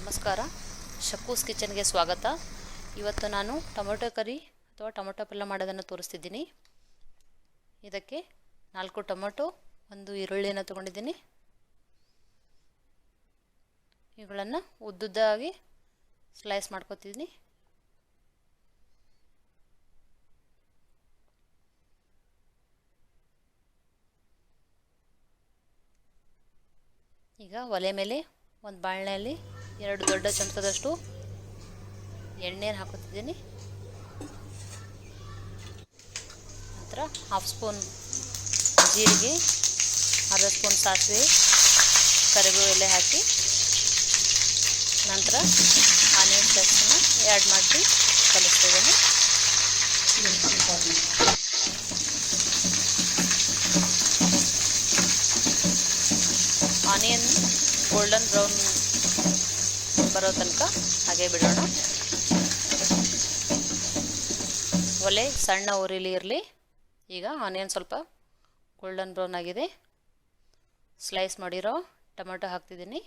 ನಮಸ್ಕಾರ, ಶಕ್ಕೂಸ್ ಕಿಚನ್ಗೆ ಸ್ವಾಗತ. ಇವತ್ತು ನಾನು ಟೊಮೆಟೊ ಕರಿ ಅಥವಾ ಟೊಮೆಟೊ ಪಲ್ಯ ಮಾಡೋದನ್ನು ತೋರಿಸ್ತಿದ್ದೀನಿ. ಇದಕ್ಕೆ 4 ಟೊಮೆಟೊ, 1 ಈರುಳ್ಳಿಯನ್ನು ತಗೊಂಡಿದ್ದೀನಿ. ಇವುಗಳನ್ನು ಉದ್ದುದ್ದಾಗಿ ಸ್ಲೈಸ್ ಮಾಡ್ಕೊತಿದ್ದೀನಿ. ಈಗ ಒಲೆ ಮೇಲೆ ಒಂದು ಬಾಣಲೆಯಲ್ಲಿ 2 ದೊಡ್ಡ ಚಮಚದಷ್ಟು ಎಣ್ಣೆಯನ್ನು ಹಾಕುತ್ತಿದ್ದೀನಿ. ನಂತರ 1/2 ಸ್ಪೂನ್ ಜೀರಿಗೆ, 1/2 ಸ್ಪೂನ್ ಸಾಸಿವೆ, ಕರಿಬೇವು ಎಲೆ ಹಾಕಿ ನಂತರ ಆನಿಯನ್ ಪೇಸ್ಟನ್ನು ಆ್ಯಡ್ ಮಾಡಿ ಕಲಿಸ್ತಿದ್ದೀನಿ. ಆನಿಯನ್ ಗೋಲ್ಡನ್ ಬ್ರೌನ್ ಬರೋ ತನಕ ಹಾಗೆ ಬಿಡೋಣ. ಒಲೆ ಸಣ್ಣ ಉರಿಲಿ ಇರಲಿ. ಈಗ ಆನಿಯನ್ ಸ್ವಲ್ಪ ಗೋಲ್ಡನ್ ಬ್ರೌನ್ ಆಗಿದೆ. ಸ್ಲೈಸ್ ಮಾಡಿರೋ ಟೊಮೆಟೊ ಹಾಕ್ತಿದ್ದೀನಿ.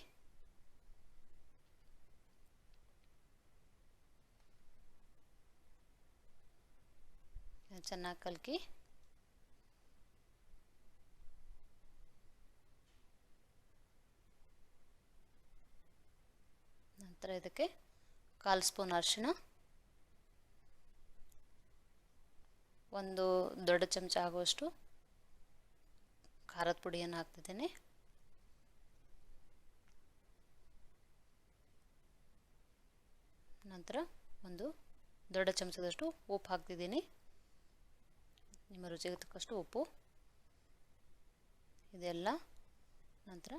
ಚೆನ್ನಾಗಿ ಕಲಕಿ ನಂತರ ಇದಕ್ಕೆ 1/4 ಸ್ಪೂನ್ ಅರಿಶಿಣ, 1 ದೊಡ್ಡ ಚಮಚ ಆಗುವಷ್ಟು ಖಾರದ ಪುಡಿಯನ್ನು ಹಾಕ್ತಿದ್ದೀನಿ. ನಂತರ 1 ದೊಡ್ಡ ಚಮಚದಷ್ಟು ಉಪ್ಪು ಹಾಕ್ತಿದ್ದೀನಿ. ನಿಮ್ಮ ರುಚಿಗೆ ತಕ್ಕಷ್ಟು ಉಪ್ಪು. ಇದೆಲ್ಲ ನಂತರ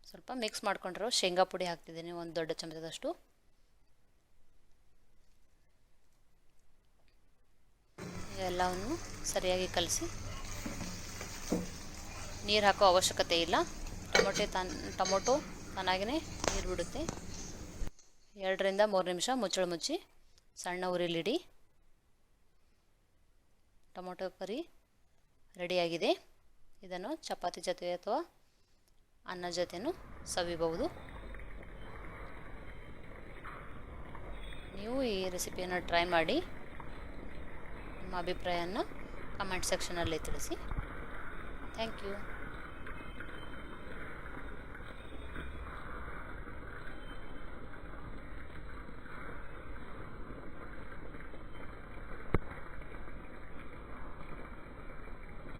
ಸ್ವಲ್ಪ ಮಿಕ್ಸ್ ಮಾಡ್ಕೊಂಡಿರೋ ಶೇಂಗಾ ಪುಡಿ ಹಾಕ್ತಿದ್ದೀನಿ, 1 ದೊಡ್ಡ ಚಮಚದಷ್ಟು. ಎಲ್ಲವನ್ನು ಸರಿಯಾಗಿ ಕಲಸಿ. ನೀರು ಹಾಕೋ ಅವಶ್ಯಕತೆ ಇಲ್ಲ. ಟೊಮೊಟೊ ತಾನಾಗಿಯೇ ನೀರು ಬಿಡುತ್ತೆ. 2 ರಿಂದ 3 ನಿಮಿಷ ಮುಚ್ಚಳ ಮುಚ್ಚಿ ಸಣ್ಣ ಉರಿಲಿಡಿ. ಟೊಮೊಟೊ ಕರಿ ರೆಡಿಯಾಗಿದೆ. ಇದನ್ನು ಚಪಾತಿ ಜೊತೆ ಅಥವಾ ಅನ್ನ ಜೊತೆನೂ ಸವಿಬಹುದು. ನೀವು ಈ ರೆಸಿಪಿಯನ್ನು ಟ್ರೈ ಮಾಡಿ ನಿಮ್ಮ ಅಭಿಪ್ರಾಯವನ್ನು ಕಮೆಂಟ್ ಸೆಕ್ಷನಲ್ಲಿ ತಿಳಿಸಿ. Thank you.